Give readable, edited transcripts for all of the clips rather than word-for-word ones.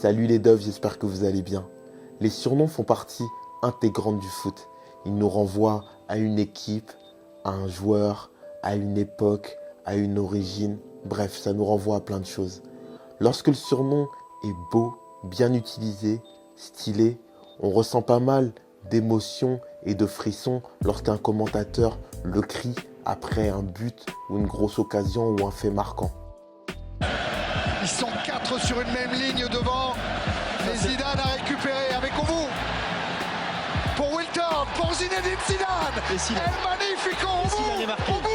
Salut les doves, j'espère que vous allez bien. Les surnoms font partie intégrante du foot. Ils nous renvoient à une équipe, à un joueur, à une époque, à une origine. Bref, ça nous renvoie à plein de choses. Lorsque le surnom est beau, bien utilisé, stylé, on ressent pas mal d'émotions et de frissons lorsqu'un commentateur le crie après un but ou une grosse occasion ou un fait marquant. Ils sont 4 sur une même ligne devant. Et Zidane a récupéré avec Oumou. Pour Wilton, pour Zinedine Zidane. El Magnifico, Oumou, Oumou,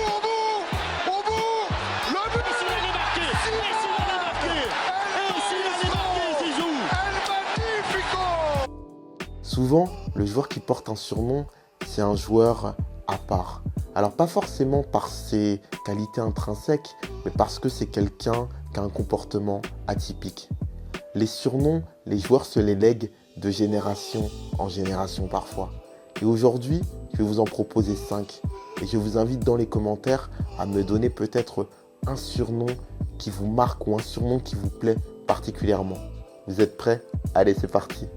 le but. Zidane est marqué. Zidane est marqué. Zidane est marqué, Zizou. El Magnifico. Souvent, le joueur qui porte un surnom, c'est un joueur à part. Alors pas forcément par ses qualités intrinsèques, mais parce que c'est quelqu'un qui a un comportement atypique. Les surnoms, les joueurs se les lèguent de génération en génération parfois. Et aujourd'hui, je vais vous en proposer 5. Et je vous invite dans les commentaires à me donner peut-être un surnom qui vous marque ou un surnom qui vous plaît particulièrement. Vous êtes prêts? Allez, c'est parti!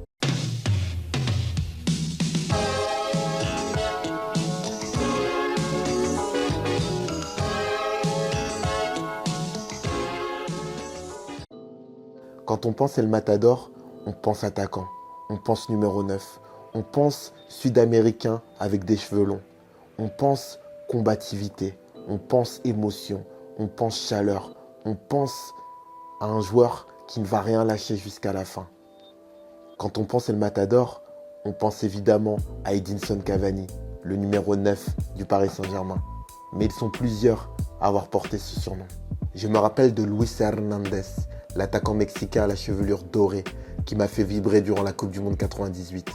Quand on pense El Matador, on pense attaquant, on pense numéro 9, on pense sud-américain avec des cheveux longs, on pense combativité, on pense émotion, on pense chaleur, on pense à un joueur qui ne va rien lâcher jusqu'à la fin. Quand on pense El Matador, on pense évidemment à Edinson Cavani, le numéro 9 du Paris Saint-Germain. Mais ils sont plusieurs à avoir porté ce surnom. Je me rappelle de Luis Hernandez, l'attaquant mexicain à la chevelure dorée qui m'a fait vibrer durant la Coupe du Monde 98.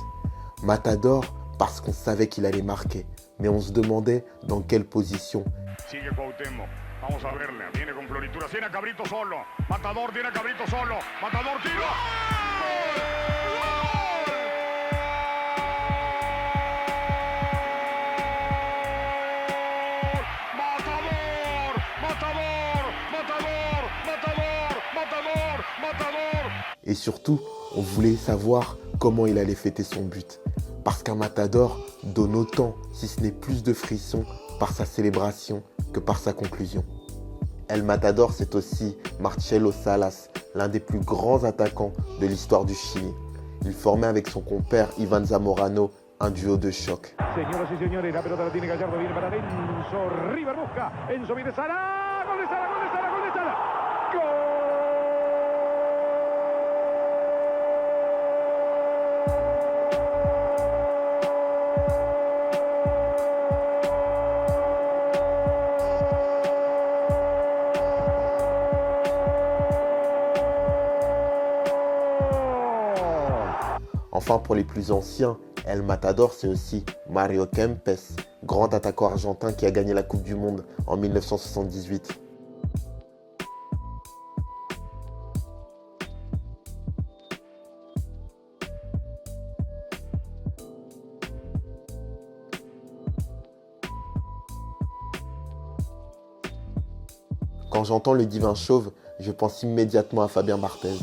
Matador parce qu'on savait qu'il allait marquer, mais on se demandait dans quelle position. Sigue Cuauhtémoc, vamos a verle, viene con floritura, tiene a Cabrito solo, Matador tiene a Cabrito solo, Matador tira. Et surtout, on voulait savoir comment il allait fêter son but. Parce qu'un Matador donne autant, si ce n'est plus de frissons, par sa célébration que par sa conclusion. El Matador, c'est aussi Marcelo Salas, l'un des plus grands attaquants de l'histoire du Chili. Il formait avec son compère Iván Zamorano un duo de choc. Señoras y señores, la pelota la tiene Gallardo, viene para Enzo, River busca, Enzo viene Sala, gol de Sala, gol de Sala, gol de Sala, gol. Enfin, pour les plus anciens, El Matador, c'est aussi Mario Kempes, grand attaquant argentin qui a gagné la Coupe du Monde en 1978. Quand j'entends le divin chauve, je pense immédiatement à Fabien Barthez,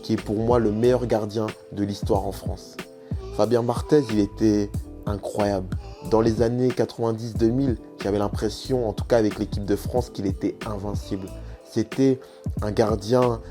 qui est pour moi le meilleur gardien de l'histoire en France. Fabien Barthez, il était incroyable. Dans les années 90-2000, j'avais l'impression, en tout cas avec l'équipe de France, qu'il était invincible. C'était un gardien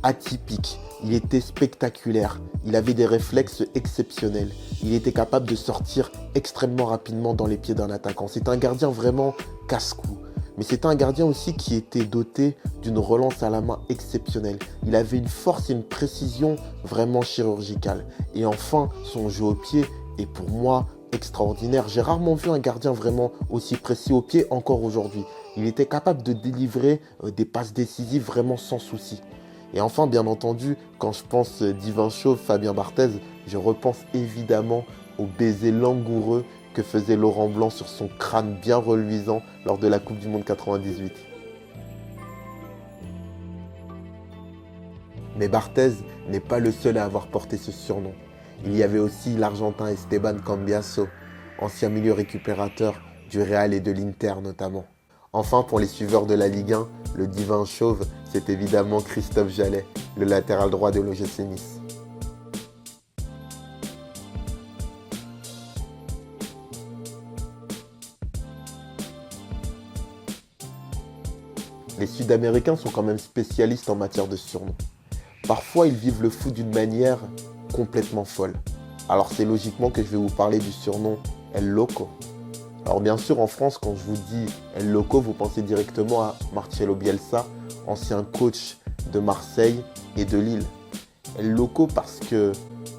atypique. Il était spectaculaire. Il avait des réflexes exceptionnels. Il était capable de sortir extrêmement rapidement dans les pieds d'un attaquant. C'est un gardien vraiment casse-cou. Mais c'est un gardien aussi qui était doté d'une relance à la main exceptionnelle. Il avait une force et une précision vraiment chirurgicales. Et enfin, son jeu au pied est pour moi extraordinaire. J'ai rarement vu un gardien vraiment aussi précis au pied encore aujourd'hui. Il était capable de délivrer des passes décisives vraiment sans souci. Et enfin, bien entendu, quand je pense divin chauve, Fabien Barthez, je repense évidemment au baiser langoureux que faisait Laurent Blanc sur son crâne bien reluisant lors de la Coupe du Monde 98. Mais Barthez n'est pas le seul à avoir porté ce surnom. Il y avait aussi l'Argentin Esteban Cambiaso, ancien milieu récupérateur du Real et de l'Inter notamment. Enfin, pour les suiveurs de la Ligue 1, le divin chauve, c'est évidemment Christophe Jallet, le latéral droit de l'OGC Nice. Les Sud-Américains sont quand même spécialistes en matière de surnoms. Parfois, ils vivent le foot d'une manière complètement folle. Alors c'est logiquement que je vais vous parler du surnom El Loco. Alors bien sûr, en France, quand je vous dis El Loco, vous pensez directement à Marcelo Bielsa, ancien coach de Marseille et de Lille. El Loco parce que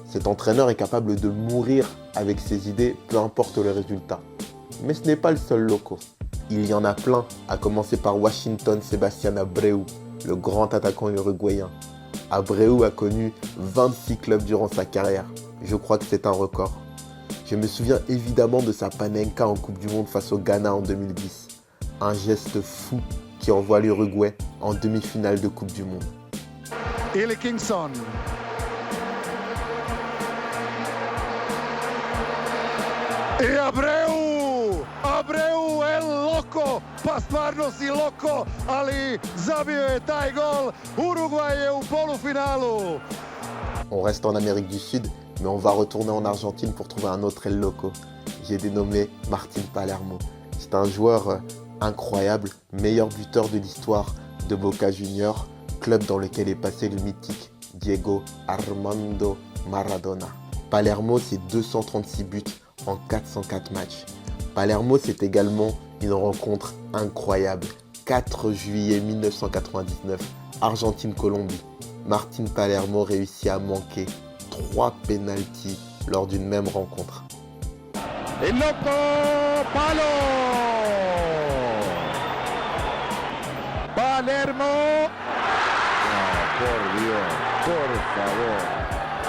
cet entraîneur est capable de mourir avec ses idées, peu importe le résultat. Mais ce n'est pas le seul Loco. Il y en a plein, à commencer par Washington Sebastián Abreu, le grand attaquant uruguayen. Abreu a connu 26 clubs durant sa carrière. Je crois que c'est un record. Je me souviens évidemment de sa panenka en Coupe du Monde face au Ghana en 2010. Un geste fou qui envoie l'Uruguay en demi-finale de Coupe du Monde. Ili Kingston. I Abreu! Abreu El Loco! Pa stvarno si loko, ali zabio je taj gol. Uruguay je u polufinalu. On reste en Amérique du Sud, mais on va retourner en Argentine pour trouver un autre El Loco. J'ai dénommé Martín Palermo. C'est un joueur incroyable, meilleur buteur de l'histoire de Boca Juniors, club dans lequel est passé le mythique Diego Armando Maradona. Palermo, c'est 236 buts en 404 matchs. Palermo, c'est également une rencontre incroyable. 4 juillet 1999, Argentine-Colombie. Martín Palermo réussit à manquer 3 pénaltys lors d'une même rencontre. El Loco, palo. Palermo. Oh, por Dios, por favor.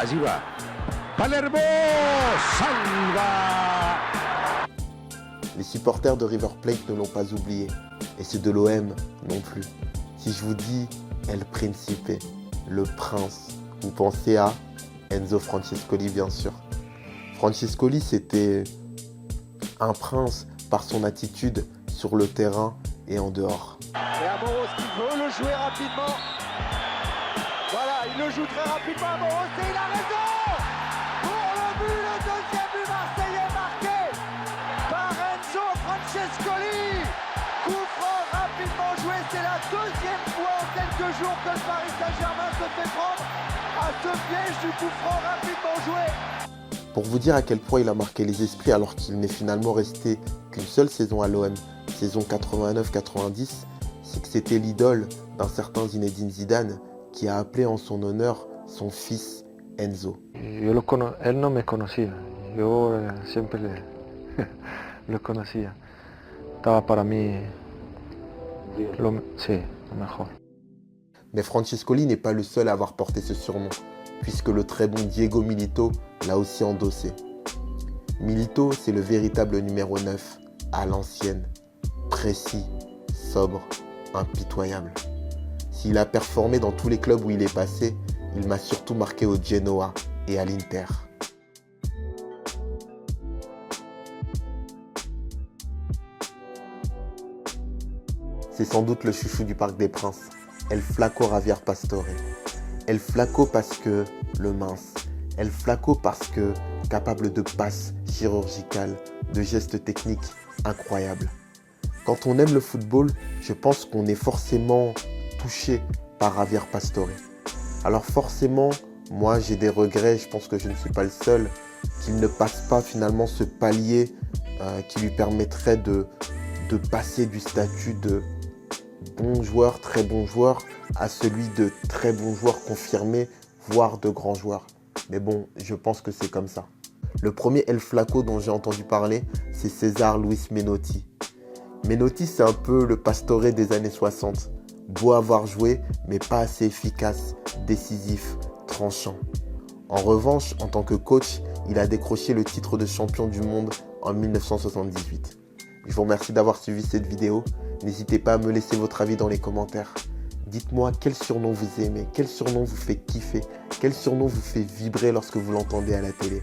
Allí va. Palermo, salva. Les supporters de River Plate ne l'ont pas oublié, et ceux de l'OM non plus. Si je vous dis El Principe, le prince, vous pensez à Enzo Francescoli bien sûr. Francescoli, c'était un prince par son attitude sur le terrain et en dehors. Et Amoros qui veut le jouer rapidement. Voilà, il le joue très rapidement Amoros et il a raison. Pour le but, le deuxième but marseillais marqué par Enzo Francescoli. Coup franc rapidement joué, c'est la deuxième fois en quelques jours que le Paris Saint-Germain se fait prendre à ce piège du coup franc rapidement joué. Pour vous dire à quel point il a marqué les esprits alors qu'il n'est finalement resté qu'une seule saison à l'OM, saison 89-90, c'est que c'était l'idole d'un certain Zinedine Zidane qui a appelé en son honneur son fils Enzo. Él no me conocía, yo siempre lo conocía. Estaba para mí lo mejor. Mais Francescoli n'est pas le seul à avoir porté ce surnom, puisque le très bon Diego Milito l'a aussi endossé. Milito, c'est le véritable numéro 9, à l'ancienne, précis, sobre, impitoyable. S'il a performé dans tous les clubs où il est passé, il m'a surtout marqué au Genoa et à l'Inter. C'est sans doute le chouchou du Parc des Princes, El Flaco Javier Pastore. El Flaco parce que le mince, El Flaco parce que capable de passes chirurgicales, de gestes techniques incroyables. Quand on aime le football, je pense qu'on est forcément touché par Javier Pastore. Alors forcément, moi j'ai des regrets, je pense que je ne suis pas le seul, qu'il ne passe pas finalement ce palier qui lui permettrait de passer du statut de bon joueur, très bon joueur, à celui de très bon joueur confirmé, voire de grand joueur. Mais bon, je pense que c'est comme ça. Le premier El Flaco dont j'ai entendu parler, c'est César Luis Menotti. Menotti, c'est un peu le Pastore des années 60. Beau avoir joué, mais pas assez efficace, décisif, tranchant. En revanche, en tant que coach, il a décroché le titre de champion du monde en 1978. Je vous remercie d'avoir suivi cette vidéo. N'hésitez pas à me laisser votre avis dans les commentaires. Dites-moi quel surnom vous aimez, quel surnom vous fait kiffer, quel surnom vous fait vibrer lorsque vous l'entendez à la télé.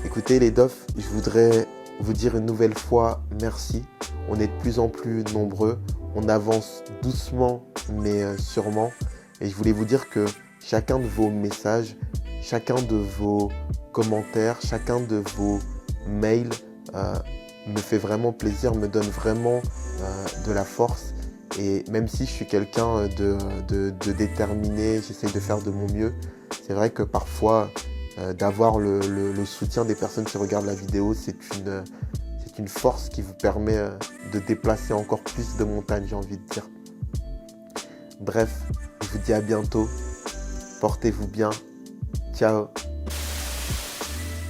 Écoutez les Dofs, je voudrais vous dire une nouvelle fois merci. On est de plus en plus nombreux, on avance doucement mais sûrement. Et je voulais vous dire que chacun de vos messages, chacun de vos commentaires, chacun de vos mails me fait vraiment plaisir, me donne vraiment de la force. Et même si je suis quelqu'un de déterminé, j'essaye de faire de mon mieux, c'est vrai que parfois, d'avoir le soutien des personnes qui regardent la vidéo, c'est une force qui vous permet de déplacer encore plus de montagnes, j'ai envie de dire. Bref, je vous dis à bientôt. Portez-vous bien. Ciao.